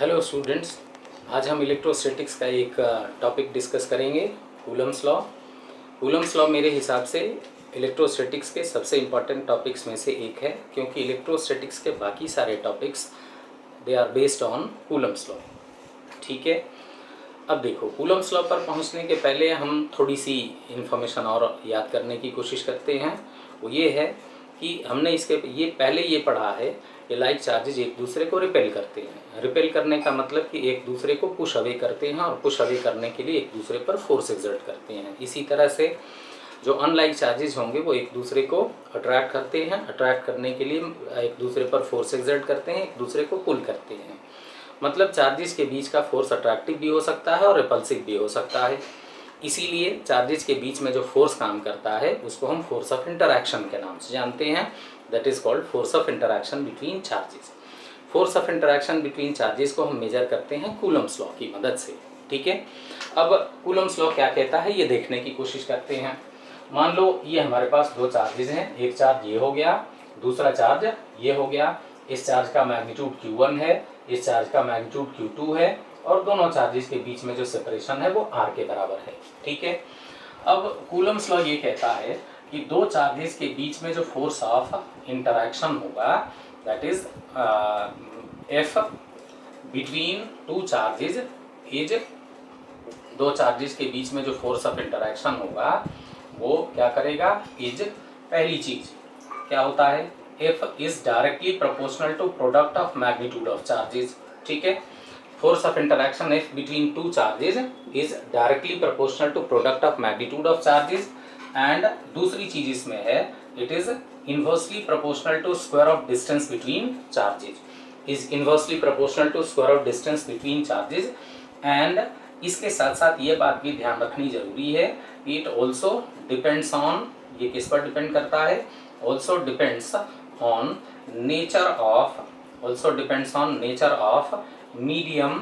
Hello students, आज हम electrostatics का एक टॉपिक डिस्कस करेंगे, कूलम्स लॉ। कूलम्स लॉ मेरे हिसाब से इलेक्ट्रोस्टैटिक्स के सबसे इम्पॉर्टेंट टॉपिक्स में से एक है, क्योंकि इलेक्ट्रोस्टैटिक्स के बाकी सारे topics they are based on Coulomb's law. ठीक है, अब देखो, कूलम्स लॉ पर पहुंचने के पहले हम थोड़ी सी इन्फॉर्मेशन और याद करने की कोशिश करते हैं। वो ये है कि हमने इसके पहले ये पढ़ा है कि लाइक चार्जेज एक दूसरे को रिपेल करते हैं। रिपेल करने का मतलब कि एक दूसरे को पुश अवे करते हैं, और पुश अवे करने के लिए एक दूसरे पर फोर्स एक्सर्ट करते हैं। इसी तरह से जो अनलाइक चार्जेज होंगे वो एक दूसरे को अट्रैक्ट करते हैं, अट्रैक्ट करने के लिए एक दूसरे पर फोर्स एक्सर्ट करते हैं, एक दूसरे को पुल करते हैं। मतलब चार्जेस के बीच का फोर्स अट्रैक्टिव भी हो सकता है और रिपल्सिव भी हो सकता है। इसीलिए चार्जेस के बीच में जो फोर्स काम करता है उसको हम फोर्स ऑफ इंटरैक्शन के नाम से जानते हैं। That is called force of interaction between charges. Force of interaction between charges को हम मेजर करते हैं कूलम्स लॉ की मदद से। ठीक है, अब कूलम्स लॉ क्या कहता है ये देखने की कोशिश करते हैं। मान लो ये हमारे पास दो चार्जेस हैं, एक चार्ज ये हो गया, दूसरा चार्ज ये हो गया। इस चार्ज का मैग्नीट्यूड Q1 है, इस चार्ज का मैग्नीट्यूड Q2 है, और दोनों चार्जेस के बीच में जो सेपरेशन है वो R के बराबर है। ठीक है, अब कूलम्स लॉ ये कहता है कि दो चार्जेस के बीच में जो फोर्स ऑफ इंटरैक्शन होगा, that is F between two charges is, दो चार्जेस के बीच में जो फोर्स ऑफ इंटरैक्शन होगा वो क्या करेगा, इज, पहली चीज क्या होता है, F is directly proportional to product of magnitude of charges. ठीक है, force of interaction F between two charges is directly proportional to product of magnitude of charges. And दूसरी चीज इसमें है, it is inversely proportional to square of distance between charges, is inversely proportional to square of distance between charges. And इसके साथ साथ ये बात भी ध्यान रखनी जरूरी है, इट ऑल्सो डिपेंड्स ऑन, ये किस पर डिपेंड करता है, also depends on nature of, also depends on nature of medium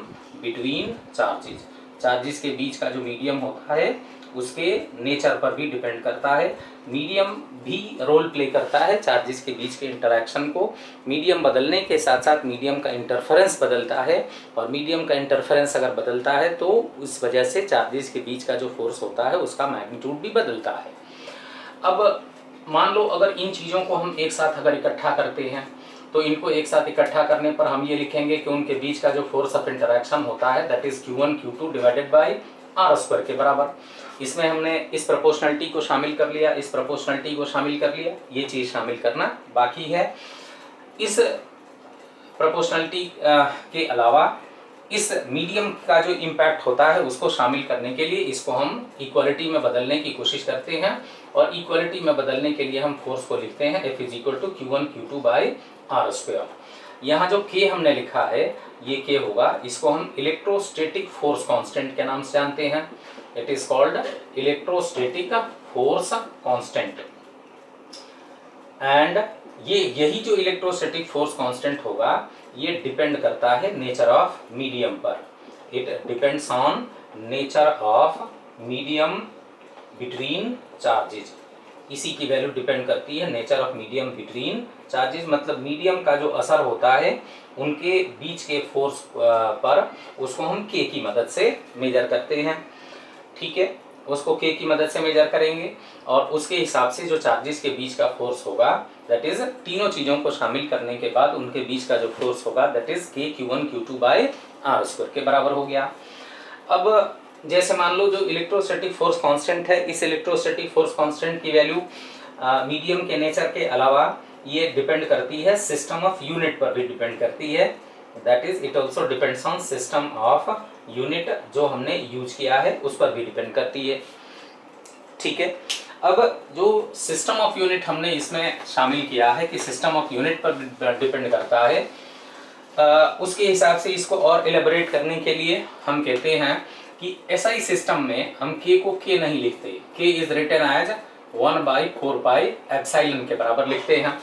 between charges. Charges के बीच का जो मीडियम होता है उसके नेचर पर भी डिपेंड करता है। मीडियम भी रोल प्ले करता है चार्जेस के बीच के इंटरैक्शन को। मीडियम बदलने के साथ साथ मीडियम का इंटरफेरेंस बदलता है, और मीडियम का इंटरफेरेंस अगर बदलता है तो उस वजह से चार्जेस के बीच का जो फोर्स होता है उसका मैग्नीट्यूड भी बदलता है। अब मान लो अगर इन चीज़ों को हम एक साथ अगर इकट्ठा करते हैं तो इनको एक साथ इकट्ठा करने पर हम ये लिखेंगे कि उनके बीच का जो फोर्स ऑफ इंटरैक्शन होता है that is Q1 Q2 divided by R square के बराबर। इसमें हमने इस प्रोपोर्शनलिटी को शामिल कर लिया, इस प्रोपोर्शनलिटी को शामिल कर लिया, ये चीज़ शामिल करना बाकी है। इस प्रोपोर्शनलिटी के अलावा इस मीडियम का जो इम्पैक्ट होता है उसको शामिल करने के लिए इसको हम इक्वालिटी में बदलने की कोशिश करते हैं, और इक्वालिटी में बदलने के लिए हम फोर्स को लिखते हैं F is equal to Q1 Q2 by R square. यहाँ जो K हमने लिखा है ये K होगा, इसको हम इलेक्ट्रोस्टैटिक फोर्स कांस्टेंट के नाम से जानते हैं। It is called electrostatic force constant. And यही जो इलेक्ट्रोस्टैटिक फोर्स कांस्टेंट होगा ये डिपेंड करता है नेचर ऑफ मीडियम पर। It depends on nature of medium between charges. इसी की वैल्यू डिपेंड करती है nature of medium between charges. मतलब मीडियम का जो असर होता है उनके बीच के फोर्स पर उसको हम K की मदद से मेजर करते हैं। ठीक है, उसको K की मदद से मेजर करेंगे, और उसके हिसाब से जो चार्जेस के बीच का फोर्स होगा दैट इज, तीनों चीज़ों को शामिल करने के बाद उनके बीच का जो फोर्स होगा that is K Q1 Q2 by R square के बराबर हो गया। अब जैसे मान लो जो इलेक्ट्रोस्टैटिक फोर्स कांस्टेंट है, इस इलेक्ट्रोस्टैटिक फोर्स कांस्टेंट की वैल्यू मीडियम के नेचर के अलावा ये डिपेंड करती है सिस्टम ऑफ यूनिट पर भी डिपेंड करती है। That is it also depends on system of unit, जो हमने यूज किया है उस पर भी डिपेंड करती है। ठीक है, अब जो सिस्टम ऑफ यूनिट हमने इसमें शामिल किया है कि सिस्टम ऑफ यूनिट पर डिपेंड करता है, उसके हिसाब से इसको और एलेबोरेट करने के लिए हम कहते हैं कि SI सिस्टम में हम K को K नहीं लिखते, K is written as 1/4 pi epsilon के बराबर लिखते हैं।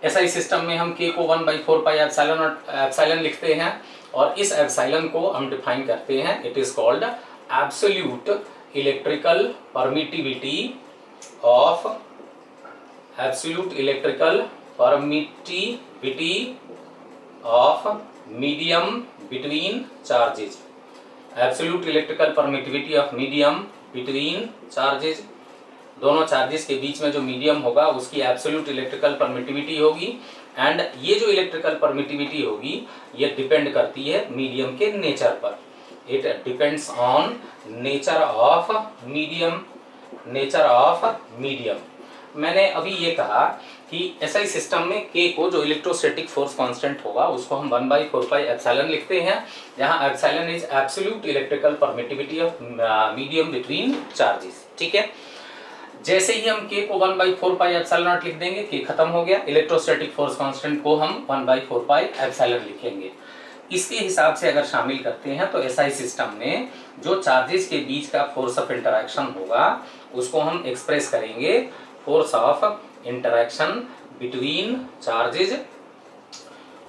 SI सिस्टम में हम K को 1/4 पाई एप्सिलॉन लिखते हैं, और इस एप्सिलॉन को हम डिफाइन करते हैं, it is called absolute electrical permittivity of, absolute electrical permittivity of medium between charges, absolute electrical permittivity of medium between charges, दोनों चार्जेस के बीच में जो मीडियम होगा उसकी एब्सोल्यूट इलेक्ट्रिकल परमिटिविटी होगी। एंड ये जो इलेक्ट्रिकल परमिटिविटी होगी ये डिपेंड करती है मीडियम के नेचर पर। It depends on nature of medium, nature of medium. मैंने अभी ये कहा कि SI सिस्टम में K को जो इलेक्ट्रोस्टैटिक फोर्स कांस्टेंट होगा उसको हम 1/4 एप्सिलॉन लिखते हैं, जहां epsilon is absolute electrical permittivity of medium between charges. ठीक है, जैसे ही हम K को 1/4 एप्सिलॉन नॉट लिख देंगे K खत्म हो गया, इलेक्ट्रोस्टैटिक फोर्स कांस्टेंट को हम 1/4 एप्सिलॉन लिखेंगे। इसके हिसाब से अगर शामिल करते हैं तो SI सिस्टम में जो चार्जेस के बीच का फोर्स ऑफ इंटरैक्शन होगा उसको हम एक्सप्रेस करेंगे force of interaction between charges,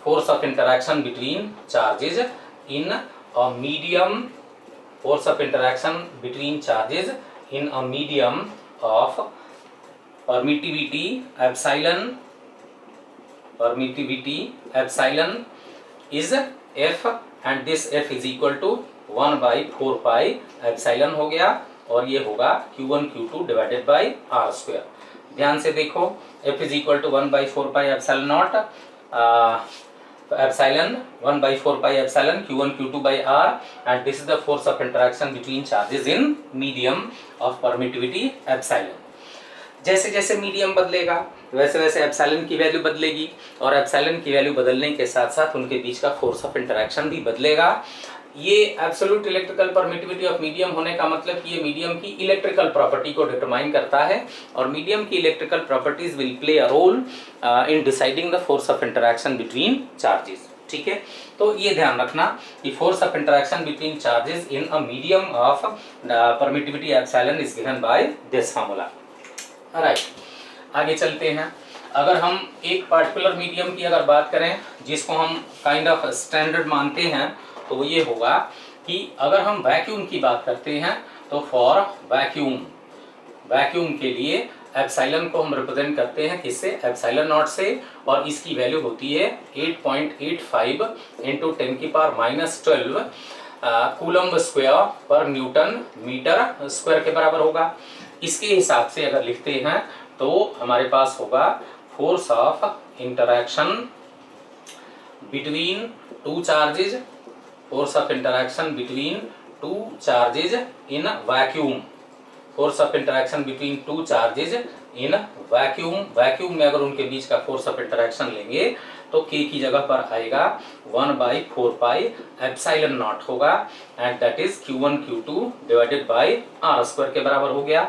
force of interaction between charges in a medium, force of interaction between charges in a medium of permittivity epsilon, permittivity epsilon is F and this F is equal to 1/4 epsilon हो गया, और ये होगा Q1 Q2 divided by R square. ध्यान से देखो, F is equal to 1/4 epsilon not epsilon 1/4 epsilon Q1 Q2 by R, and this is the force of interaction between charges in medium of permittivity epsilon। जैसे जैसे medium बदलेगा वैसे वैसे epsilon की value बदलेगी, और एप्सिलॉन की वैल्यू बदलने के साथ साथ उनके बीच का फोर्स ऑफ इंटरैक्शन भी बदलेगा। ये absolute electrical permittivity of medium होने का मतलब कि ये मीडियम की इलेक्ट्रिकल प्रॉपर्टी को डिटरमाइन करता है, और मीडियम की electrical properties will play a role in deciding the force of interaction between charges. ठीक है, तो ये ध्यान रखना कि force of interaction between charges in a medium of permittivity epsilon is given by this formula. Right, आगे चलते हैं। अगर हम एक पार्टिकुलर मीडियम की अगर बात करें जिसको हम काइंड ऑफ स्टैंडर्ड मानते हैं, तो वो ये होगा कि अगर हम वैक्यूम की बात करते हैं तो फॉर वैक्यूम, वैक्यूम के लिए एप्सिलॉन को हम रिप्रेजेंट करते हैं किससे, एप्सिलॉन नॉट से, और इसकी वैल्यू होती है 8.85 × 10⁻⁻12 कूलम्ब स्क्वायर पर न्यूटन मीटर स्क्वायर के बराबर होगा। इसके हिसाब से अगर लिखते हैं तो हमारे पास होगा force of interaction between two charges, force of interaction between two charges in vacuum, force of interaction between two charges in vacuum. Vacuum में अगर उनके बीच का फोर्स ऑफ इंटरैक्शन लेंगे तो K की जगह पर आएगा 1/4 एप्सिलॉन नॉट होगा, and that is Q1 Q2 divided by R square के बराबर हो गया।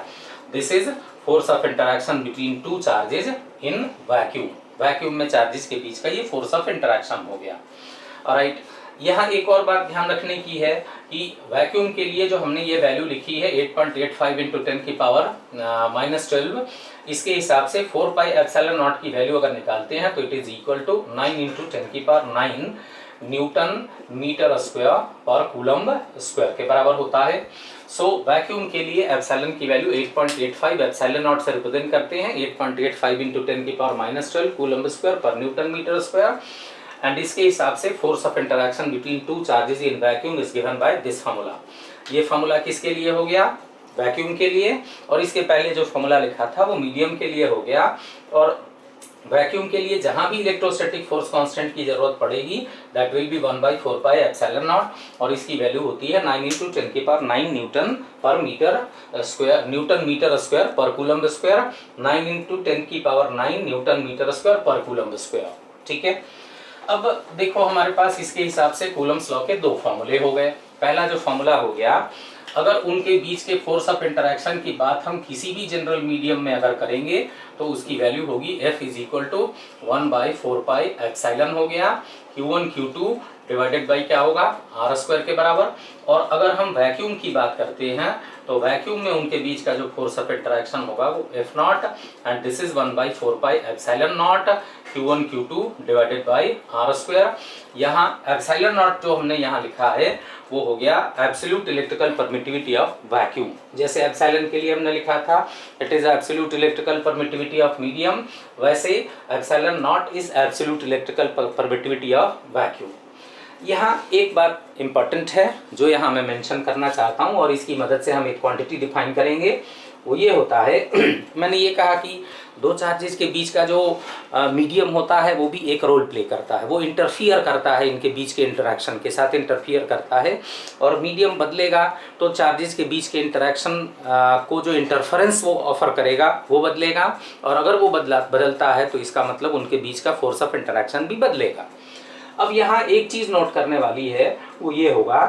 This is force of interaction between two charges in vacuum. Vacuum में चार्जेस के बीच का ये फोर्स ऑफ इंटरैक्शन हो गया। ऑलराइट, यहाँ एक और बात ध्यान रखने की है कि वैक्यूम के लिए जो हमने ये वैल्यू लिखी है 8.85 × 10⁻⁻12, इसके हिसाब से 4 एप्सिलॉन नॉट की वैल्यू अगर निकालते हैं तो it is equal to 9 × 10⁹ newton metre square पर कूलम्ब स्क्वायर के बराबर होता है। सो वैक्यूम के लिए एप्सिलॉन की वैल्यू 8.85 एप्सिलॉन नॉट से रिप्रेजेंट करते हैं, 8.85 × 10⁻⁻12 कूलम्ब स्क्वायर पर न्यूटन मीटर स्क्वायर, एंड इसके हिसाब से force of interaction between two charges in vacuum is given by this formula. ये फार्मूला किसके लिए हो गया, वैक्यूम के लिए, और इसके पहले जो फार्मूला लिखा था वो मीडियम के लिए हो गया। और वैक्यूम के लिए जहां भी इलेक्ट्रोस्टैटिक फोर्स कांस्टेंट की जरूरत पड़ेगी that will be 1/4 epsilon naught, और इसकी वैल्यू होती है 9 × 10⁹ newton per metre square, newton metre square पर coulomb square, 9 × 10⁹ newton metre square पर कूलम्ब स्क्वायर। ठीक है, अब देखो हमारे पास इसके हिसाब से कूलम्ब्स लॉ के दो फार्मूले हो गए। पहला जो फार्मूला हो गया, अगर उनके बीच के फोर्स ऑफ इंटरैक्शन की बात हम किसी भी जनरल मीडियम में अगर करेंगे तो उसकी वैल्यू होगी F is equal to 1/4 epsilon हो गया, Q1 Q2 डिवाइडेड बाई क्या होगा, R स्क्वायर के बराबर। और अगर हम वैक्यूम की बात करते हैं तो वैक्यूम में उनके बीच का जो फोर्स ऑफ इंटरैक्शन होगा वो F naught, and this is 1/4 epsilon naught Q1 Q2 divided by R square. यहाँ एप्सिलॉन नॉट जो हमने यहाँ लिखा है वो हो गया absolute electrical permittivity of vacuum. जैसे एप्सिलॉन के लिए हमने लिखा था it is absolute electrical permittivity of medium, वैसे epsilon naught is absolute electrical permittivity of vacuum. यहाँ एक बात इम्पॉर्टेंट है जो यहाँ मैं मेंशन करना चाहता हूँ, और इसकी मदद से हम एक क्वांटिटी डिफाइन करेंगे। वो ये होता है मैंने ये कहा कि दो चार्जेस के बीच का जो मीडियम होता है वो भी एक रोल प्ले करता है, वो इंटरफियर करता है, इनके बीच के इंटरेक्शन के साथ इंटरफियर करता है। और मीडियम बदलेगा तो चार्जेस के बीच के इंटरेक्शन को जो इंटरफेरेंस वो ऑफर करेगा वो बदलेगा, और अगर वो बदलता है तो इसका मतलब उनके बीच का फोर्स ऑफ इंटरेक्शन भी बदलेगा। अब यहाँ एक चीज़ नोट करने वाली है, वो ये होगा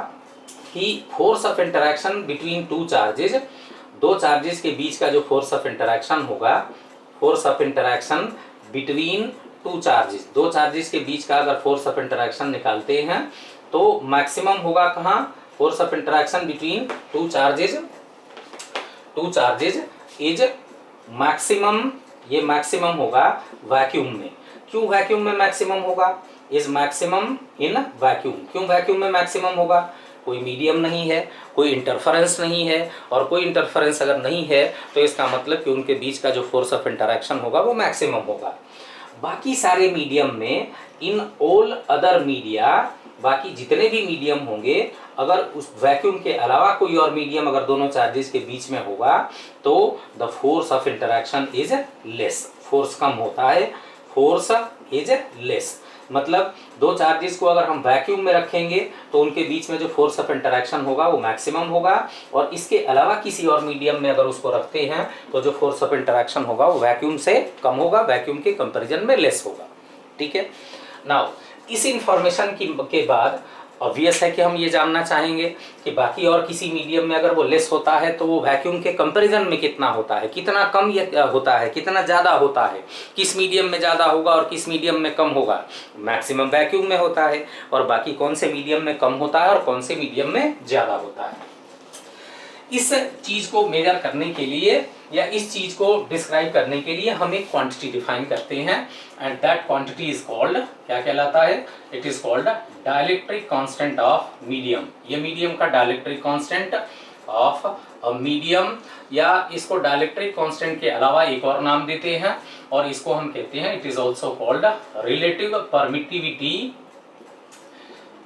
कि force of interaction between two charges, दो चार्जेस के बीच का जो फोर्स ऑफ इंटरेक्शन होगा, force of interaction between two charges, दो चार्जेस के बीच का अगर फोर्स ऑफ इंटरेक्शन निकालते हैं तो मैक्सिमम होगा कहाँ, force of interaction between two charges is maximum, ये मैक्सिमम होगा वैक्यूम में। क्यों वैक्यूम में मैक्सिमम होगा, इज मैक्सिमम इन वैक्यूम। क्यों वैक्यूम में मैक्सिमम होगा, कोई मीडियम नहीं है, कोई इंटरफेरेंस नहीं है, और कोई इंटरफेरेंस अगर नहीं है तो इसका मतलब कि उनके बीच का जो फोर्स ऑफ इंटरेक्शन होगा वो मैक्सिमम होगा। बाकी सारे मीडियम में, इन ऑल अदर मीडिया, बाकी जितने भी मीडियम होंगे, अगर उस वैक्यूम के अलावा कोई और मीडियम अगर दोनों चार्जेस के बीच में होगा तो the force of interaction is less, force कम होता है, फोर्स इज लेस। मतलब दो चार्जेस को अगर हम वैक्यूम में रखेंगे तो उनके बीच में जो फोर्स ऑफ इंटरेक्शन होगा वो मैक्सिमम होगा, और इसके अलावा किसी और मीडियम में अगर उसको रखते हैं तो जो फोर्स ऑफ इंटरेक्शन होगा वो वैक्यूम से कम होगा, वैक्यूम के कंपैरिजन में लेस होगा। ठीक है। नाउ इस इंफॉर्मेशन के बाद ऑब्वियस है कि हम ये जानना चाहेंगे कि बाकी और किसी मीडियम में अगर वो लेस होता है तो वो वैक्यूम के कंपैरिजन में कितना होता है, कितना कम होता है, कितना ज़्यादा होता है, किस मीडियम में ज़्यादा होगा और किस मीडियम में कम होगा। मैक्सिमम वैक्यूम में होता है, और बाकी कौन से मीडियम में कम होता है और कौन से मीडियम में ज़्यादा होता है। इस चीज़ को मेजर करने के लिए या इस चीज़ को डिस्क्राइब करने के लिए हम एक क्वांटिटी डिफाइन करते हैं, and that quantity is called, क्या कहलाता है, it is called dielectric constant of medium. ये मीडियम का डाइलेक्ट्रिक कांस्टेंट ऑफ मीडियम, या इसको डाइलेक्ट्रिक कांस्टेंट के अलावा एक और नाम देते हैं और इसको हम कहते हैं, it is also called relative permittivity.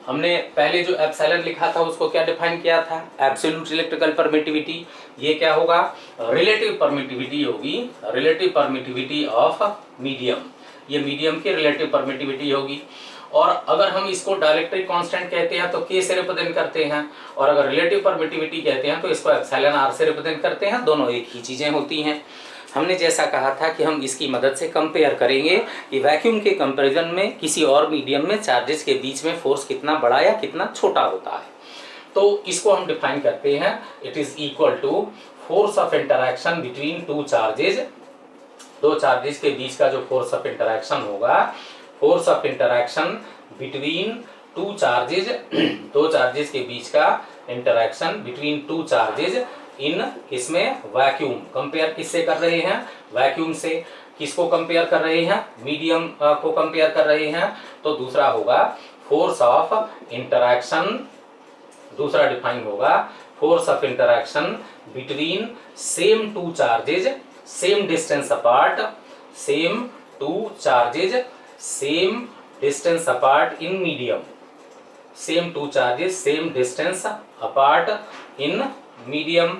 हमने पहले जो एप्सिलॉन लिखा था उसको क्या डिफाइन किया था, एब्सोल्यूट इलेक्ट्रिकल परमिटिविटी। ये क्या होगा, रिलेटिव परमिटिविटी होगी, रिलेटिव परमिटिविटी ऑफ मीडियम। ये मीडियम की रिलेटिव परमिटिविटी होगी। और अगर हम इसको डाइलेक्ट्रिक कांस्टेंट कहते हैं तो के से रिप्रेजेंट करते हैं, और अगर रिलेटिव परमिटिविटी कहते हैं तो इसको एप्सिलॉन आर से रिप्रेजेंट करते हैं। दोनों एक ही चीज़ें होती हैं। हमने जैसा कहा था कि हम इसकी मदद से कंपेयर करेंगे कि वैक्यूम के कंपैरिजन में किसी और मीडियम में चार्जेस के बीच में फोर्स कितना बड़ा या कितना छोटा होता है। तो इसको हम डिफाइन करते हैं, it is equal to force of interaction between two charges. दो चार्जेस के बीच का जो फोर्स ऑफ इंटरेक्शन होगा, force of interaction between two charges, दो चार्जेस के बीच का interaction between two charges in, इसमें वैक्यूम। कंपेयर किससे कर रहे हैं, वैक्यूम से। किसको कंपेयर कर रहे हैं, मीडियम को कंपेयर कर रहे हैं। तो दूसरा होगा फोर्स ऑफ इंटरेक्शन, दूसरा डिफाइन होगा force of interaction between same two charges, same distance apart, same two charges, same distance apart in medium, same two charges, same distance apart in medium,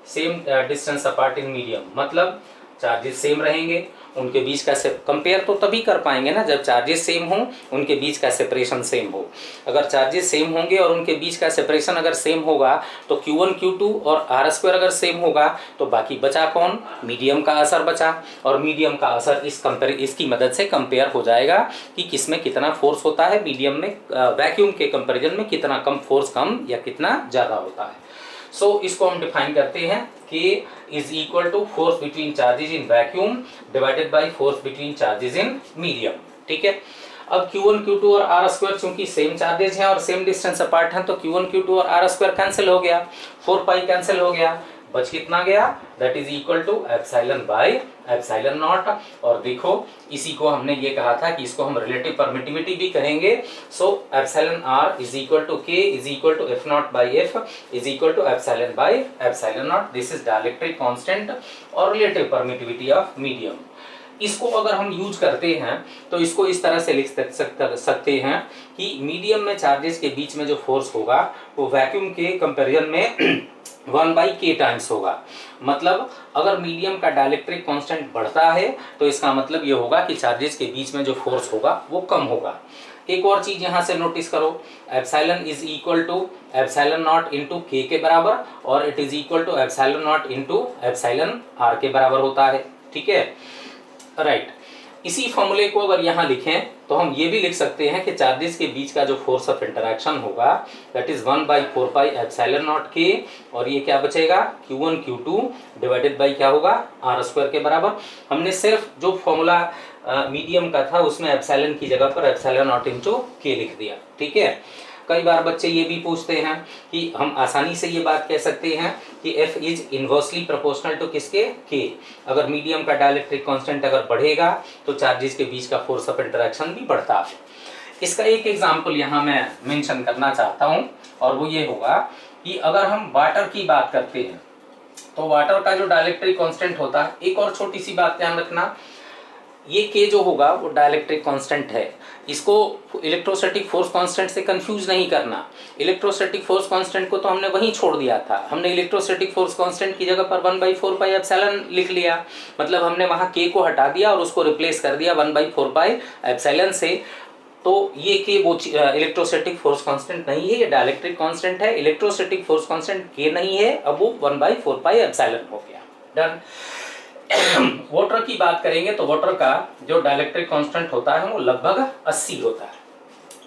same distance apart in medium. मतलब charges same रहेंगे, उनके बीच का compare तो तभी कर पाएंगे ना जब चार्जेस सेम हो, उनके बीच का सेपरेशन सेम हो। अगर चार्जेस सेम होंगे और उनके बीच का सेपरेशन अगर सेम होगा तो Q1 Q2 और R² अगर सेम होगा तो बाकी बचा कौन, मीडियम का असर बचा। और मीडियम का असर इसकी मदद से कंपेयर हो जाएगा कि किसमें कितना फोर्स होता है, मीडियम में वैक्यूम के कंपेरिजन में कितना कम फोर्स कम या कितना ज़्यादा होता है। सो इसको हम डिफाइन करते हैं कि is equal to force between charges in vacuum divided by force between charges in medium. ठीक है। अब Q1 Q2 और R² चूंकि सेम चार्जेस हैं और सेम डिस्टेंस अपार्ट हैं तो Q1 Q2 और R² कैंसिल हो गया, 4 पाई कैंसिल हो गया, बच कितना गया, that is equal to epsilon by epsilon naught. और देखो इसी को हमने ये कहा था कि इसको हम रिलेटिव परमिटिविटी भी कहेंगे। So epsilon R is equal to K is equal to F naught by F is equal to epsilon by epsilon naught. This is dielectric constant और रिलेटिव परमिटिविटी ऑफ मीडियम। इसको अगर हम use करते हैं तो इसको इस तरह से लिख सकते हैं कि मीडियम में चार्जेस के बीच में जो फोर्स होगा वो वैक्यूम के कंपैरिजन में 1/k टाइम्स होगा। मतलब अगर मीडियम का डाइलेक्ट्रिक कांस्टेंट बढ़ता है तो इसका मतलब ये होगा कि चार्जेस के बीच में जो फोर्स होगा वो कम होगा। एक और चीज यहाँ से नोटिस करो, epsilon is equal to epsilon naught into के बराबर और it is equal to epsilon naught into epsilon R के बराबर होता है। ठीक है, राइट। इसी फॉर्मूले को अगर यहाँ लिखें तो हम ये भी लिख सकते हैं कि चार्जेस के बीच का जो फोर्स ऑफ इंटरैक्शन होगा that is 1/4 pi epsilon not के, और ये क्या बचेगा Q1 Q2 डिवाइडेड बाई क्या होगा आर स्क्वायर के बराबर। हमने सिर्फ जो फॉर्मूला मीडियम का था उसमें एप्सिलॉन की जगह पर एप्सिलॉन नॉट इंटू के लिख दिया। ठीक है, कई बार बच्चे ये भी पूछते हैं कि हम आसानी से ये बात कह सकते हैं कि F is inversely proportional to किसके K। अगर मीडियम का डाइलेक्ट्रिक कांस्टेंट अगर बढ़ेगा तो चार्जेस के बीच का फोर्स ऑफ इंटरैक्शन भी बढ़ता है। इसका एक एग्जांपल यहाँ मैं मेंशन करना चाहता हूँ और वो ये होगा कि अगर हम वाटर की बात करते हैं तो वाटर का जो डाइलेक्ट्रिक कांस्टेंट होता है, एक और छोटी सी बात ध्यान रखना, ये K जो होगा वो डाइलेक्ट्रिक कांस्टेंट है, इसको इलेक्ट्रोस्टैटिक फोर्स कांस्टेंट से कंफ्यूज नहीं करना। इलेक्ट्रोस्टैटिक फोर्स कांस्टेंट को तो हमने वहीं छोड़ दिया था, हमने इलेक्ट्रोस्टैटिक फोर्स कांस्टेंट की जगह पर 1/4 पाई एप्सिलॉन लिख लिया। मतलब हमने वहाँ K को हटा दिया और उसको रिप्लेस कर दिया 1/4 पाई एप्सिलॉन से। तो ये K वो इलेक्ट्रोस्टैटिक फोर्स कांस्टेंट नहीं है, ये डाइलेक्ट्रिक कांस्टेंट है। इलेक्ट्रोस्टैटिक फोर्स कांस्टेंट K नहीं है, अब वो 1/4 पाई एप्सिलॉन हो गया। डन। वाटर की बात करेंगे तो वाटर का जो डाइलेक्ट्रिक कांस्टेंट होता है वो लगभग 80 होता है।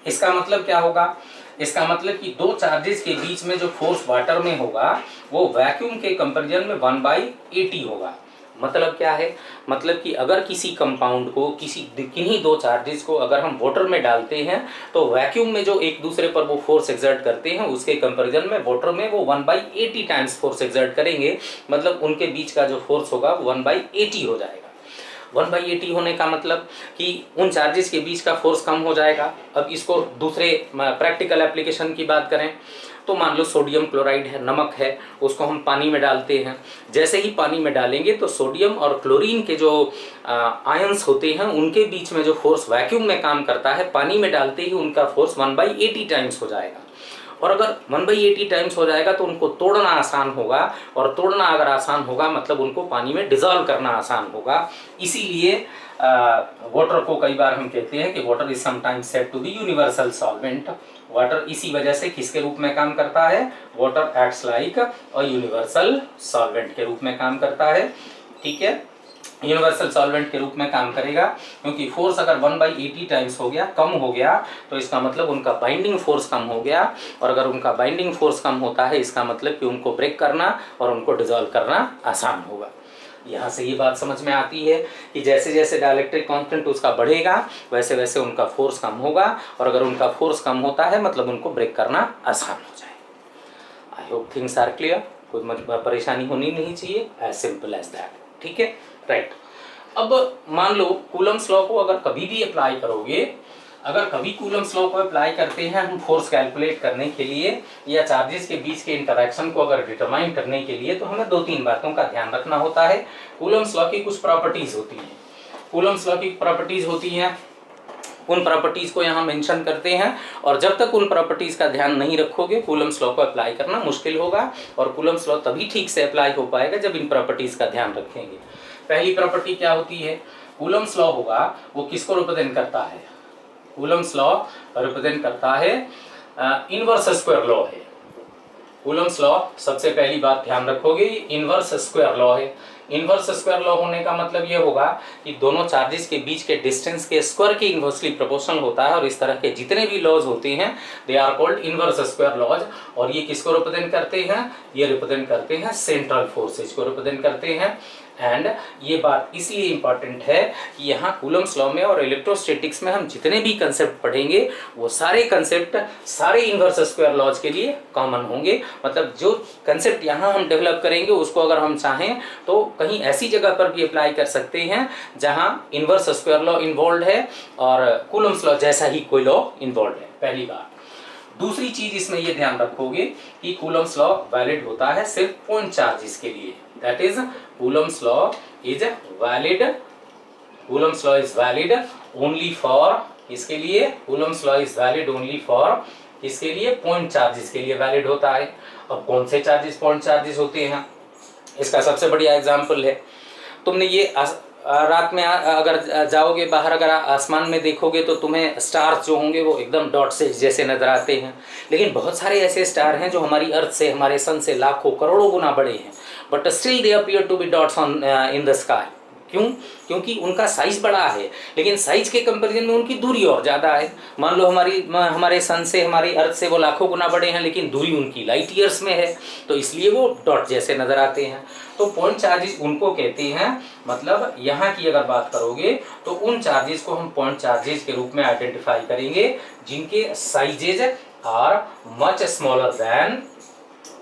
इसका मतलब क्या होगा, इसका मतलब कि दो चार्जेस के बीच में जो फोर्स वाटर में होगा वो वैक्यूम के कंपैरिजन में 1/80 होगा। मतलब क्या है, मतलब कि अगर किसी कंपाउंड को किन्हीं दो चार्जेस को अगर हम वाटर में डालते हैं तो वैक्यूम में जो एक दूसरे पर वो फोर्स एक्सर्ट करते हैं उसके कंपैरिजन में वाटर में वो 1/80 टाइम्स फोर्स एक्सर्ट करेंगे। मतलब उनके बीच का जो फोर्स होगा वो 1/80 हो जाएगा। 1/80 होने का मतलब कि उन चार्जेस के बीच का फोर्स कम हो जाएगा। अब इसको दूसरे प्रैक्टिकल एप्लीकेशन की बात करें तो मान लो सोडियम क्लोराइड है, नमक है, उसको हम पानी में डालते हैं। जैसे ही पानी में डालेंगे तो सोडियम और क्लोरीन के जो आयंस होते हैं उनके बीच में जो फोर्स वैक्यूम में काम करता है, पानी में डालते ही उनका फोर्स 1/80 टाइम्स हो जाएगा। और अगर 1/80 टाइम्स हो जाएगा तो उनको तोड़ना आसान होगा, और तोड़ना अगर आसान होगा मतलब उनको पानी में डिजॉल्व करना आसान होगा। इसीलिए वाटर को कई बार हम कहते हैं कि water is sometimes said to be universal solvent. Water इसी वजह से किसके रूप में काम करता है, water acts like a universal solvent के रूप में काम करता है। ठीक है, यूनिवर्सल सॉल्वेंट के रूप में काम करेगा क्योंकि फोर्स अगर 1/80 टाइम्स हो गया, कम हो गया, तो इसका मतलब उनका बाइंडिंग फोर्स कम हो गया, और अगर उनका बाइंडिंग फोर्स कम होता है इसका मतलब कि उनको ब्रेक करना और उनको डिसॉल्व करना आसान होगा। यहाँ से ये बात समझ में आती है कि जैसे जैसे डाइलेक्ट्रिक कांस्टेंट उसका बढ़ेगा वैसे वैसे उनका फोर्स कम होगा, और अगर उनका फोर्स कम होता है मतलब उनको ब्रेक करना आसान हो जाएगा। I hope things are clear, कोई परेशानी होनी नहीं चाहिए, एज सिंपल एज दैट। ठीक है, राइट। अब मान लो कूलम्स लॉ को अगर कभी भी अप्लाई करोगे, अगर कभी कूलम्स लॉ को अप्लाई करते हैं हम फोर्स कैलकुलेट करने के लिए या चार्जेस के बीच के इंटरैक्शन को अगर डिटरमाइन करने के लिए, तो हमें 2-3 बातों का ध्यान रखना होता है। कूलम्स लॉ की कुछ प्रॉपर्टीज होती हैं, कूलम्स लॉ की प्रॉपर्टीज होती हैं, उन प्रॉपर्टीज को यहाँ मेंशन करते हैं, और जब तक उन प्रॉपर्टीज का ध्यान नहीं रखोगे कूलम्स लॉ को अप्लाई करना मुश्किल होगा। और कूलम्स लॉ तभी ठीक से अप्लाई हो पाएगा जब इन प्रॉपर्टीज का ध्यान रखेंगे। पहली प्रॉपर्टी क्या होती है, कूलम्स लॉ होगा वो किसको रिप्रेजेंट करता है, कूलम्स लॉ रिप्रेजेंट करता है इनवर्स स्क्वायर लॉ है। कूलम्स लॉ सबसे पहली बात ध्यान रखोगे इनवर्स स्क्वायर लॉ है। इनवर्स स्क्वायर लॉ होने का मतलब ये होगा कि दोनों चार्जेस के बीच के डिस्टेंस के स्क्वायर के इनवर्सली प्रोपोर्शनल होता है, और इस तरह के जितने भी लॉज होते हैं they are called inverse square laws. और ये किसको रिप्रेजेंट करते हैं, ये रिप्रेजेंट करते हैं सेंट्रल फोर्सेज को रिप्रेजेंट करते हैं। एंड ये बात इसलिए इंपॉर्टेंट है कि यहाँ कूलम्स लॉ में और इलेक्ट्रोस्टैटिक्स में हम जितने भी कंसेप्ट पढ़ेंगे वो सारे कंसेप्ट सारे इनवर्स स्क्वायर लॉज के लिए कॉमन होंगे। मतलब जो कंसेप्ट यहाँ हम डेवलप करेंगे उसको अगर हम चाहें तो कहीं ऐसी जगह पर भी अप्लाई कर सकते हैं जहाँ इनवर्स स्क्वायर लॉ इन्वॉल्व है और कूलम्स लॉ जैसा ही कोई लॉ इन्वॉल्व है, पहली बात। दूसरी चीज इसमें ये ध्यान रखोगे कि कूलम्स लॉ वैलिड होता है सिर्फ पॉइंट चार्जेस के लिए, that is Coulomb's law is valid Coulomb's law is valid only for, इसके लिए Coulomb's law is valid only for, इसके लिए पॉइंट चार्जेस के लिए वैलिड होता है। अब कौन से चार्जेस पॉइंट चार्जेस होते हैं, इसका सबसे बढ़िया एग्जांपल है, तुमने ये रात में अगर जाओगे बाहर, अगर आसमान में देखोगे तो तुम्हें स्टार्स जो होंगे वो एकदम डॉट से जैसे नजर आते हैं, लेकिन बहुत सारे ऐसे स्टार हैं जो हमारी अर्थ से, हमारे सन से लाखों करोड़ों गुना बड़े हैं, but still they appear to be dots on in the sky. क्यों? क्योंकि उनका साइज बड़ा है, लेकिन साइज के कंपैरिजन में उनकी दूरी और ज़्यादा है। मान लो हमारे सन से, हमारी अर्थ से वो लाखों गुना बड़े हैं, लेकिन दूरी उनकी लाइट ईयर्स में है, तो इसलिए वो डॉट जैसे नजर आते हैं। तो पॉइंट चार्जेस उनको कहते हैं, मतलब यहाँ की अगर बात करोगे तो उन चार्जेस को हम पॉइंट चार्जेस के रूप में आइडेंटिफाई करेंगे जिनके sizes are much smaller than,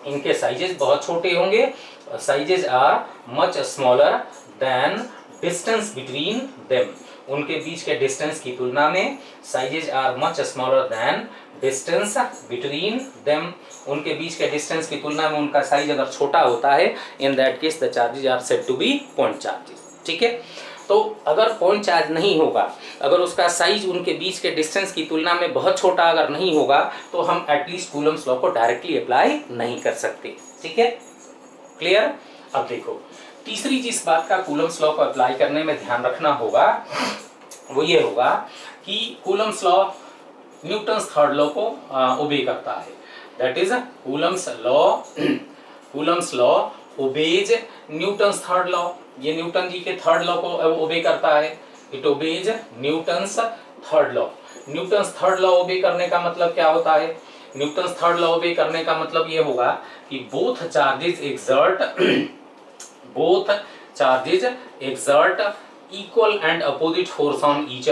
इनके साइजेज बहुत छोटे होंगे, sizes are much smaller than distance between them, उनके बीच के डिस्टेंस की तुलना में sizes are much smaller than distance between them, उनके बीच के डिस्टेंस की तुलना में उनका साइज अगर छोटा होता है, in that case the charges are said to be point charges. ठीक है, तो अगर पॉइंट चार्ज नहीं होगा, अगर उसका साइज उनके बीच के डिस्टेंस की तुलना में बहुत छोटा अगर नहीं होगा, तो हम एटलीस्ट कूलम्स लॉ को डायरेक्टली अप्लाई नहीं कर सकते। ठीक है, क्लियर? अब देखो, तीसरी जिस बात का कूलम्स लॉ को अप्लाई करने में ध्यान रखना होगा वो ये होगा कि Coulomb's law Newton's third law को ओबे करता है, that is Coulomb's law obeys Newton's third law. ये न्यूटन जी के थर्ड लॉ को ओबे करता है, it obeys Newton's third law. Newton's third law ओबे करने का मतलब क्या होता है? न्यूटन्स थर्ड लॉ ओबे करने का मतलब ये होगा कि both charges exert equal and opposite force on each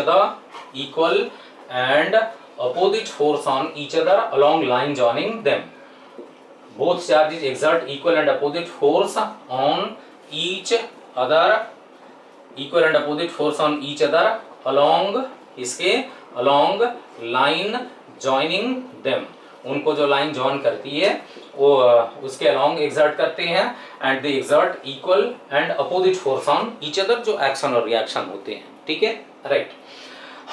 other along line joining them. Both charges exert equal and opposite force on each other along line joining them. उनको जो line join करती है वो उसके अलॉन्ग एग्जर्ट करते हैं, and they exert equal and opposite force on each other, जो action और रिएक्शन होते हैं। ठीक है, राइट।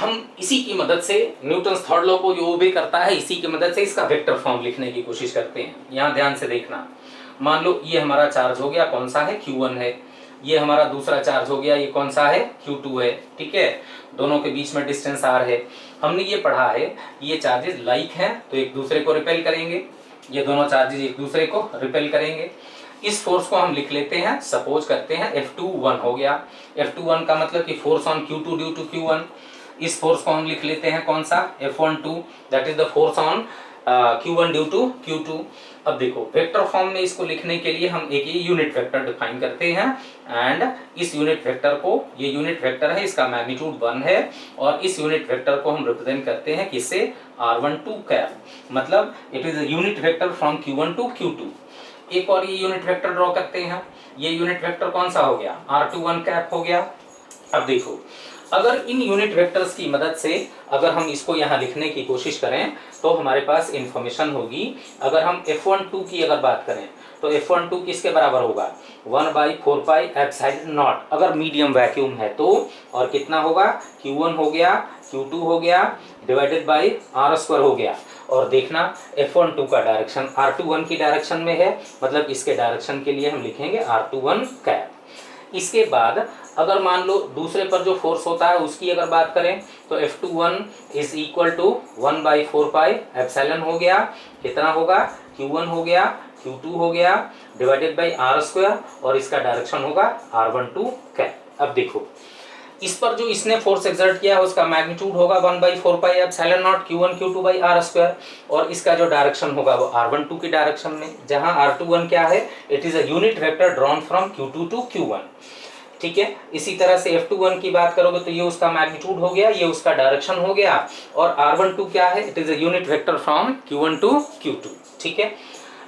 हम इसी की मदद से न्यूटन्स थर्ड लॉ को जो ओबे करता है, इसी की मदद से इसका वेक्टर फॉर्म लिखने की कोशिश करते हैं। यहाँ ध्यान से देखना, मान लो ये हमारा चार्ज हो गया, कौन सा है? Q1 है। ये हमारा दूसरा चार्ज हो गया, ये कौन सा है? Q2 है। ठीक है, दोनों के बीच में डिस्टेंस R है। हमने ये पढ़ा है ये चार्जेस लाइक हैं तो एक दूसरे को रिपेल करेंगे, ये दोनों चार्जेस एक दूसरे को रिपेल करेंगे। इस फोर्स को हम लिख लेते हैं, सपोज करते हैं F21 हो गया। F21 का मतलब कि force on Q2 due to Q1। इस फोर्स को हम लिख लेते हैं कौन सा? F12, that is the force on Q1 due to Q2। अब देखो, वेक्टर फॉर्म में इसको लिखने के लिए हम एक ये यूनिट वेक्टर डिफाइन करते हैं, एंड इस यूनिट वेक्टर को, ये यूनिट वेक्टर है, इसका मैग्नीट्यूड 1 है, और इस यूनिट वेक्टर को हम रिप्रेजेंट करते हैं किससे? R12 कैप, मतलब it is a unit vector from Q1 to Q2। एक और ये यूनिट वेक्टर ड्रॉ करते हैं, ये यूनिट वेक्टर कौन सा हो गया? R21 कैप हो गया। अब देखो, अगर इन यूनिट वेक्टर्स की मदद से अगर हम इसको यहाँ लिखने की कोशिश करें तो हमारे पास इंफॉर्मेशन होगी। अगर हम F12 की अगर बात करें तो F12 किसके बराबर होगा? 1/4 पाई एप्सिलॉन नॉट, अगर मीडियम वैक्यूम है तो, और कितना होगा? Q1 हो गया, Q2 हो गया, डिवाइडेड बाई R² हो गया। और देखना F12 का डायरेक्शन R21 की डायरेक्शन में है, मतलब इसके डायरेक्शन के लिए हम लिखेंगे R21 कैप। इसके बाद अगर मान लो दूसरे पर जो फोर्स होता है उसकी अगर बात करें तो F21 is equal to 1/4 pi epsilon हो गया, कितना होगा? Q1 हो गया, Q2 हो गया, डिवाइडेड बाई R², और इसका डायरेक्शन होगा R12 कैप। अब देखो, इस पर जो इसने फोर्स एक्सर्ट किया है उसका मैग्नीट्यूड होगा 1/4 pi epsilon naught Q1 Q2 by R², और इसका जो डायरेक्शन होगा वो R12 की डायरेक्शन में, जहां R21 क्या है? It is a unit vector drawn from Q2 to Q1। ठीक है, इसी तरह से F21 की बात करोगे तो ये उसका मैग्नीट्यूड हो गया, ये उसका डायरेक्शन हो गया, और R12 क्या है? It is a unit vector from Q1 to Q2। ठीक है,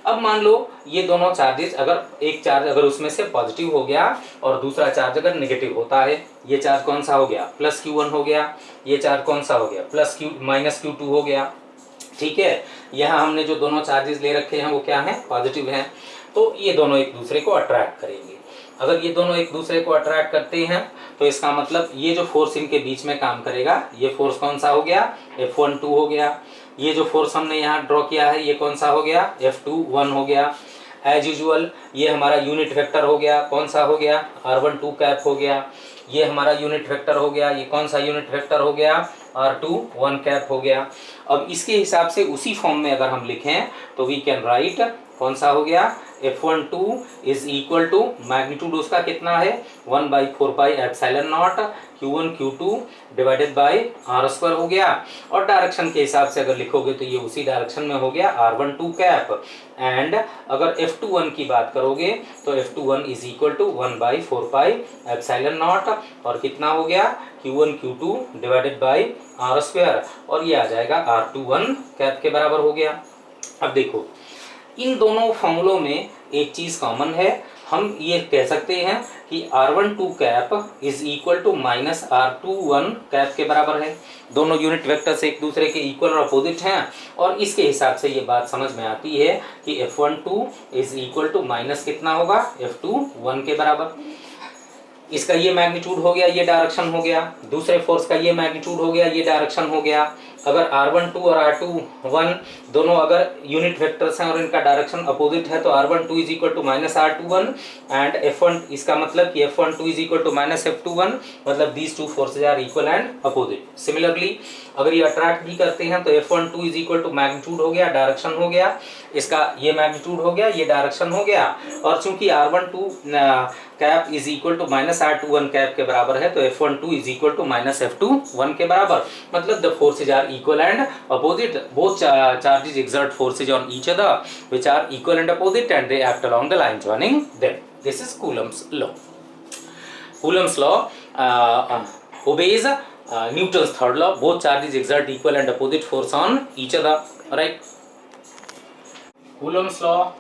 अब मान लो ये दोनों चार्जेस, अगर एक चार्ज अगर उसमें से पॉजिटिव हो गया और दूसरा चार्ज अगर नेगेटिव होता है, ये चार्ज कौन सा हो गया? प्लस Q1 हो गया, ये चार्ज कौन सा हो गया? माइनस Q2 हो गया। ठीक है, यहाँ हमने जो दोनों चार्जेस ले रखे हैं वो क्या है? पॉजिटिव हैं, तो ये दोनों एक दूसरे को अट्रैक्ट करेंगे। अगर ये दोनों एक दूसरे को अट्रैक्ट करते हैं तो इसका मतलब ये जो फोर्स इनके बीच में काम करेगा, ये फोर्स कौन सा हो गया, F12 हो गया। ये जो फोर्स हमने यहाँ ड्रॉ किया है ये कौन सा हो गया, F21 हो गया। एज यूजुअल ये हमारा यूनिट वेक्टर हो गया, कौन सा हो गया, R12 कैप हो गया। ये हमारा यूनिट वेक्टर हो गया, ये कौन सा यूनिट वेक्टर हो गया, R21 कैप हो गया। अब इसके हिसाब से उसी फॉर्म में अगर हम लिखें तो वी कैन राइट कौन सा हो गया, F12 is equal to magnitude उसका कितना है 1/4πε0 Q1 Q2 divided by R² हो गया। और डायरेक्शन के हिसाब से अगर लिखोगे तो ये उसी डायरेक्शन में हो गया R12 कैप। एंड अगर F21 की बात करोगे तो F21 इज इक्वल टू 1/4πε0 और कितना हो गया Q1 Q2 divided by R², और ये आ जाएगा R21 कैप के बराबर हो गया। अब देखो इन दोनों फॉर्मूलों में एक चीज कॉमन है, हम ये कह सकते हैं कि R12 cap is equal to minus R21 cap के बराबर है। दोनों यूनिट वेक्टर से एक दूसरे के इक्वल और अपोजिट हैं, और इसके हिसाब से ये बात समझ में आती है कि F12 is equal to minus कितना होगा, F21 के बराबर। इसका ये मैग्नीट्यूड हो गया, ये डायरेक्शन हो गया। दूसरे फोर्स का ये मैग्नीट्यूड हो गया, ये डायरेक्शन हो गया। अगर R12 और R21 दोनों अगर यूनिट वेक्टर्स हैं और इनका डायरेक्शन अपोजिट है तो R12 is equal to minus R21 and F1, इसका मतलब कि F12 is equal to minus F21, मतलब these two forces are equal and opposite. Similarly अगर ये अट्रैक्ट भी करते हैं तो F12 is equal to magnitude हो गया, डायरेक्शन हो गया, इसका ये मैग्नीट्यूड हो गया, ये डायरेक्शन हो गया। और चूंकि R12 cap is equal to minus R21 cap के बराबर है तो F12 is equal to minus F21 के बराबर, मतलब the forces are equal and opposite, both charges exert forces on each other which are equal and opposite and they act along the line joining them. This is Coulomb's law. Coulomb's law obeys Newton's third law, both charges exert equal and opposite force on each other, right? Coulomb's law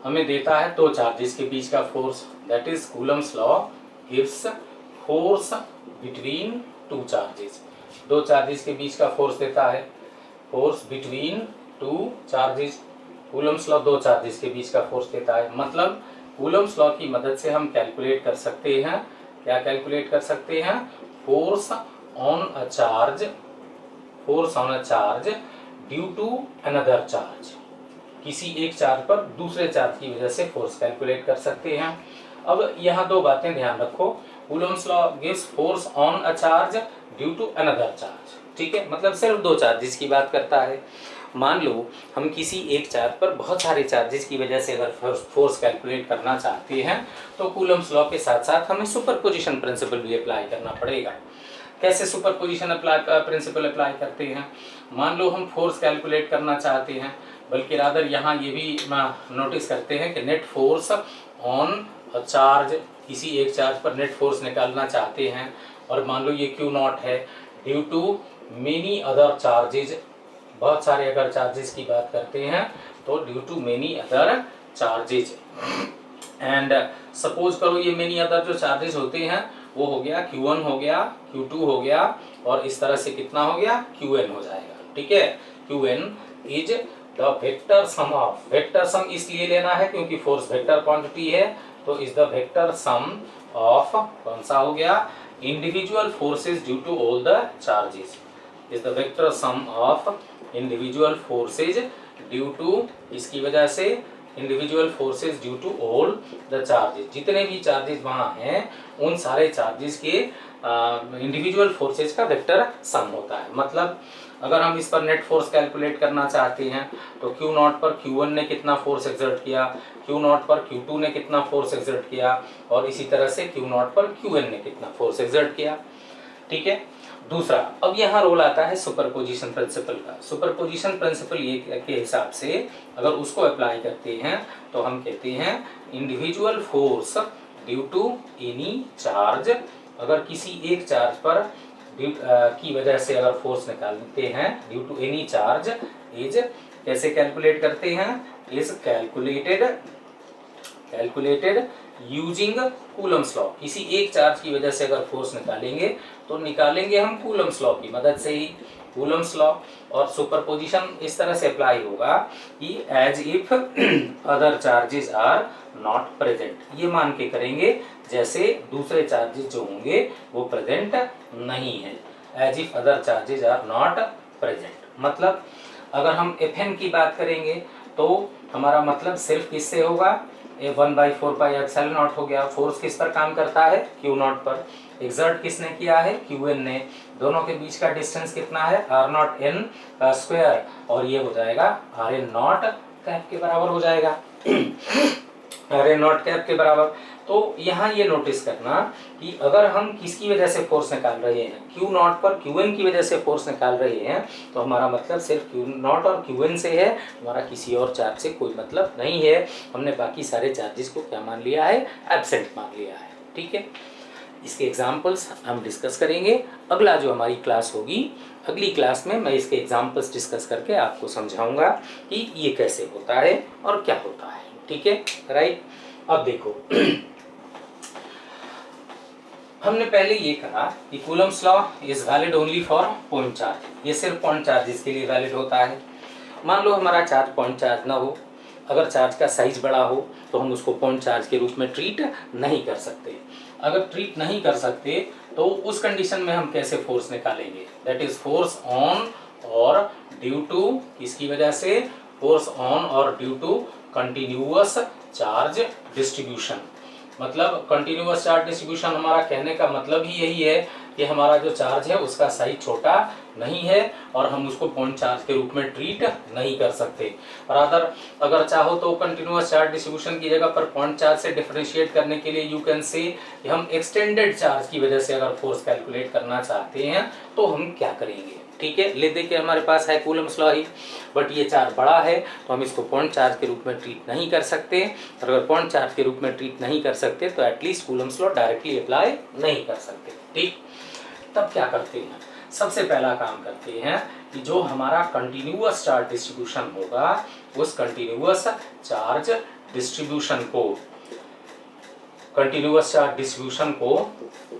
हमें देता है दो charges के बीच का force, that is Coulomb's law gives force between two charges, दो charges के बीच का फोर्स देता है, force between two charges. Coulomb's law दो चार्जेस के बीच का फोर्स देता है, मतलब कूलम्स लॉ की मदद से हम कैलकुलेट कर सकते हैं, क्या कैलकुलेट कर सकते हैं, force on a charge, force on a charge due to another charge, किसी एक चार्ज पर दूसरे चार्ज की वजह से फोर्स कैलकुलेट कर सकते हैं। अब यहाँ दो बातें ध्यान रखो, Coulomb's law gives force on a charge due to another charge, ठीक है, मतलब सिर्फ दो चार्जेस की बात करता है। मान लो हम किसी एक चार्ज पर बहुत सारे चार्जेस की वजह से अगर फोर्स कैलकुलेट करना चाहते हैं तो कूलम्स लॉ के साथ साथ हमें सुपरपोजिशन प्रिंसिपल भी अप्लाई करना पड़ेगा। कैसे सुपरपोजिशन प्रिंसिपल अप्लाई करते हैं, मान लो हम फोर्स कैलकुलेट करना चाहते हैं, बल्कि रादर यहाँ ये भी नोटिस करते हैं कि नेट फोर्स ऑन चार्ज, किसी एक चार्ज पर नेट फोर्स निकालना चाहते हैं और मान लो ये Q0 है, due to many other charges, बहुत सारे अगर चार्जेस की बात करते हैं तो due to many other charges. And suppose करो ये मेनी अदर जो चार्जेस होते हैं वो हो गया Q1 हो गया, Q2 हो गया, और इस तरह से कितना हो गया, Qn हो जाएगा, ठीक है। Qn is the vector sum of, vector sum इसलिए लेना है क्योंकि फोर्स वेक्टर क्वांटिटी है, तो is the vector sum of, कौन सा हो गया, individual forces due to all the charges, is the vector sum of individual forces due to, इसकी वजह से individual forces due to all the charges, जितने भी चार्जेस वहाँ हैं उन सारे चार्जेस के इंडिविजुअल फोर्सेज का वेक्टर सम होता है। मतलब अगर हम इस पर नेट फोर्स कैलकुलेट करना चाहते हैं तो Q0 पर Q1 ने कितना फोर्स एक्सर्ट किया, Q0 पर Q2 ने कितना फोर्स एक्सर्ट किया, और इसी तरह से Q0 पर Qn ने कितना फोर्स एक्सर्ट किया, ठीक है। दूसरा, अब यहाँ रोल आता है सुपरपोजिशन प्रिंसिपल का। सुपरपोजिशन प्रिंसिपल ये के हिसाब से अगर उसको अप्लाई करते हैं तो हम कहते हैं individual force due to any charge, अगर किसी एक चार्ज पर की वजह से अगर फोर्स निकालते हैं due to any charge, is कैसे कैलकुलेट करते हैं, is calculated using Coulomb's law. किसी एक चार्ज की वजह से अगर फोर्स निकालेंगे तो निकालेंगे हम कूलम्स लॉ की मदद से ही, कूलम्स लॉ। और सुपरपोजिशन इस तरह से अप्लाई होगा कि as if other charges are not present, ये मान के करेंगे जैसे दूसरे चार्जेस जो होंगे वो प्रेजेंट नहीं है। As if other charges are not present मतलब अगर हम Fn की बात करेंगे तो हमारा मतलब सिर्फ किससे होगा, 1/4πε0 हो गया। फोर्स किस पर काम करता है, Q0 पर। एक्सर्ट किसने किया है, Qn ने। दोनों के बीच का डिस्टेंस कितना है, r0n का स्क्वायर, और ये हो जाएगा Rn0 कैप के बराबर हो जाएगा। Rn0 कैप के बराबर। तो यहाँ ये नोटिस करना कि अगर हम किसकी वजह से फोर्स निकाल रहे हैं, Q0 पर Qn की वजह से फोर्स निकाल रहे हैं, तो हमारा मतलब सिर्फ Q0 और Qn से है, हमारा किसी और चार्ज से कोई मतलब नहीं है। हमने बाकी सारे चार्जेस को क्या मान लिया है, एब्सेंट मान लिया है। ठीक है, इसके एग्जाम्पल्स हम डिस्कस करेंगे। अगला जो हमारी क्लास होगी, अगली क्लास में मैं इसके एग्जाम्पल्स डिस्कस करके आपको समझाऊंगा कि ये कैसे होता है और क्या होता है। ठीक है, राइट। अब देखो हमने पहले ये कहा कि Coulomb's law is valid only for point charge, ये सिर्फ पॉइंट चार्जेस के लिए वैलिड होता है। मान लो हमारा चार्ज पॉइंट चार्ज ना हो, अगर चार्ज का साइज बड़ा हो तो हम उसको पॉइंट चार्ज के रूप में ट्रीट नहीं कर सकते। अगर ट्रीट नहीं कर सकते तो उस कंडीशन में हम कैसे फोर्स निकालेंगे, दैट इज फोर्स ऑन और ड्यू टू, इसकी वजह से फोर्स ऑन और due to continuous charge distribution. मतलब कंटिन्यूअस चार्ज डिस्ट्रीब्यूशन हमारा कहने का मतलब ही यही है कि हमारा जो चार्ज है उसका साइज छोटा नहीं है और हम उसको पॉइंट चार्ज के रूप में ट्रीट नहीं कर सकते। और अगर चाहो तो कंटिन्यूअस चार्ज डिस्ट्रीब्यूशन की जगह पर पॉइंट चार्ज से डिफरेंशिएट करने के लिए यू कैन से कि हम एक्सटेंडेड चार्ज की वजह से अगर फोर्स कैलकुलेट करना चाहते हैं तो हम क्या करेंगे। ठीक है, ले देखिए हमारे पास है कूलम्स लॉ ही, बट ये चार्ज बड़ा है तो हम इसको पॉइंट चार्ज के रूप में ट्रीट नहीं कर सकते। और अगर पॉइंट चार्ज के रूप में ट्रीट नहीं कर सकते तो at least Coulomb's law directly apply नहीं कर सकते। ठीक, तब क्या करते हैं, सबसे पहला काम करते हैं कि जो हमारा कंटिन्यूअस चार्ज डिस्ट्रीब्यूशन होगा उस कंटिन्यूअस चार्ज डिस्ट्रीब्यूशन को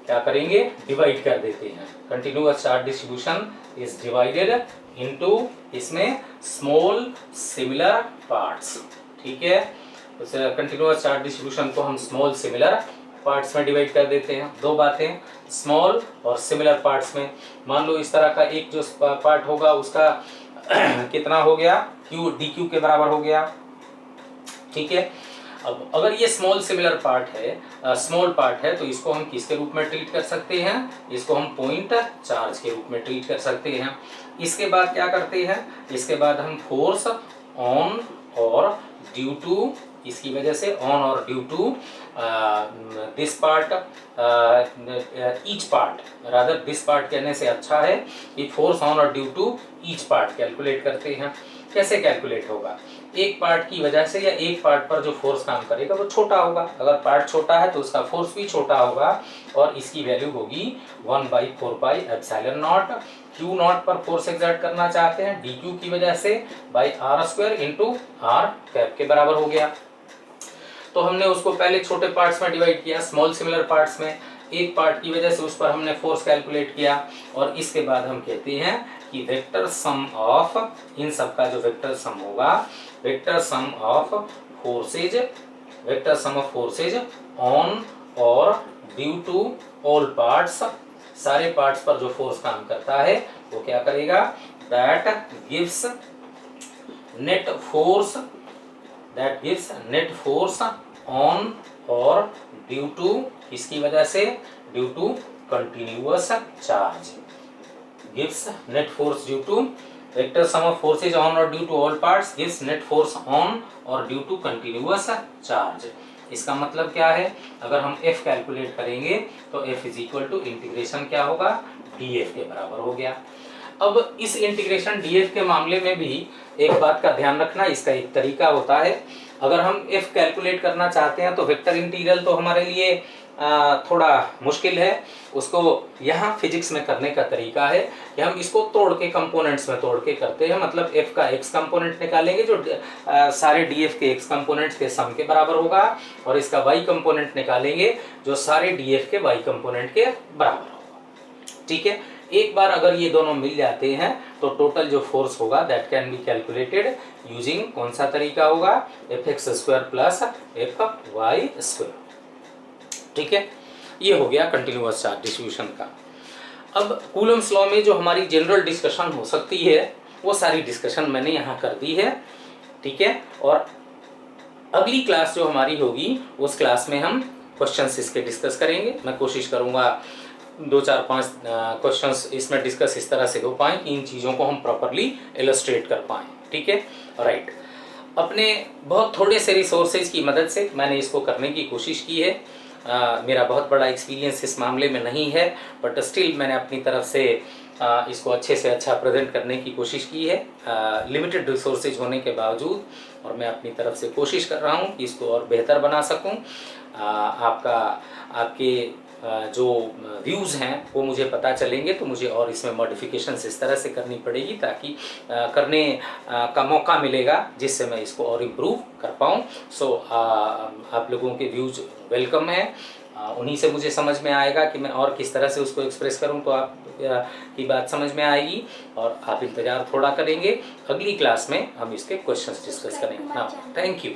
क्या करेंगे, डिवाइड कर देते हैं। Continuous charge distribution is divided into, इसमें स्मॉल सिमिलर पार्ट्स। ठीक है, कंटिन्यूअस चार्ज डिस्ट्रीब्यूशन को हम स्मॉल सिमिलर पार्ट्स में डिवाइड कर देते हैं। दो बातें, स्मॉल और सिमिलर पार्ट्स में। मान लो इस तरह का एक जो पार्ट होगा उसका कितना हो गया, क्यू डी क्यू के बराबर हो गया। ठीक है, अब अगर ये स्मॉल सिमिलर पार्ट है, स्मॉल पार्ट है, तो इसको हम किसके रूप में ट्रीट कर सकते हैं, इसको हम पॉइंट चार्ज के रूप में ट्रीट कर सकते हैं। इसके बाद क्या करते हैं, इसके बाद हम फोर्स ऑन और ड्यू टू, इसकी वजह से ऑन और due to this part, each part, rather this part कहने से अच्छा है कि फोर्स ऑन और due to each part calculate करते हैं। कैसे कैलकुलेट होगा, एक पार्ट की वजह से या एक पार्ट पर जो फोर्स काम करेगा वो छोटा होगा। अगर पार्ट छोटा है तो उसका फोर्स भी छोटा होगा और इसकी वैल्यू होगी 1/4πε0। Q0 पर फोर्स एक्सर्ट करना चाहते हैं dq की वजह से by r² into r cap के बराबर हो गया। तो हमने उसको पहले छोटे पार्ट्स में डिवाइड किया, स्मॉल सिमिलर पार्ट्स में। एक पार्ट की वजह से उस पर हमने फोर्स कैलकुलेट किया और इसके बाद हम कहते हैं कि वेक्टर सम ऑफ, इन सब का जो वेक्टर सम होगा, vector sum of forces on और ड्यू टू ऑल पार्ट्स, सारे पार्ट्स पर जो फोर्स काम करता है वो क्या करेगा, that gives net force on और ड्यू टू, इसकी वजह से due to continuous charge, gives net force due to, vector sum of forces on और due to all parts gives net force on और ड्यू टू कंटिन्यूअस चार्ज। इसका मतलब क्या है, अगर हम F कैलकुलेट करेंगे तो F is equal to integration क्या होगा, dF के बराबर हो गया। अब इस इंटीग्रेशन dF के मामले में भी एक बात का ध्यान रखना, इसका एक तरीका होता है। अगर हम F कैलकुलेट करना चाहते हैं तो वेक्टर इंटीग्रल तो हमारे लिए थोड़ा मुश्किल है, उसको यहाँ फिजिक्स में करने का तरीका है कि हम इसको तोड़ के कंपोनेंट्स में तोड़ के करते हैं। मतलब f का x कंपोनेंट निकालेंगे जो सारे df के x कंपोनेंट्स के सम के बराबर होगा, और इसका y कंपोनेंट निकालेंगे जो सारे df के y कंपोनेंट के बराबर होगा। ठीक है, एक बार अगर ये दोनों मिल जाते हैं तो टोटल जो फोर्स होगा that can be calculated using कौन सा तरीका होगा, fx² प्लस fy²। ठीक है, ये हो गया कंटिन्यूअस चार्ज डिस्ट्रीब्यूशन का। अब कूलम्स लॉ में जो हमारी जनरल डिस्कशन हो सकती है वो सारी डिस्कशन मैंने यहाँ कर दी है। ठीक है, और अगली क्लास जो हमारी होगी उस क्लास में हम क्वेश्चंस इसके डिस्कस करेंगे। मैं कोशिश करूँगा 2-4-5 क्वेश्चंस इसमें डिस्कस इस तरह से हो पाएँ कि इन चीज़ों को हम प्रॉपरली इलस्ट्रेट कर पाएँ। ठीक है, राइट। अपने बहुत थोड़े से रिसोर्सेज की मदद से मैंने इसको करने की कोशिश की है। मेरा बहुत बड़ा एक्सपीरियंस इस मामले में नहीं है, बट स्टिल मैंने अपनी तरफ से इसको अच्छे से अच्छा प्रेजेंट करने की कोशिश की है लिमिटेड रिसोर्सेज होने के बावजूद, और मैं अपनी तरफ से कोशिश कर रहा हूँ कि इसको और बेहतर बना सकूँ। आपके जो व्यूज़ हैं वो मुझे पता चलेंगे तो मुझे और इसमें मॉडिफिकेशंस इस तरह से करनी पड़ेगी ताकि करने का मौका मिलेगा जिससे मैं इसको और इम्प्रूव कर पाऊँ। सो आप लोगों के व्यूज़ वेलकम है, उन्हीं से मुझे समझ में आएगा कि मैं और किस तरह से उसको एक्सप्रेस करूं तो आप की बात समझ में आएगी, और आप इंतज़ार थोड़ा करेंगे। अगली क्लास में हम इसके क्वेश्चंस डिस्कस करेंगे। हाँ, थैंक यू।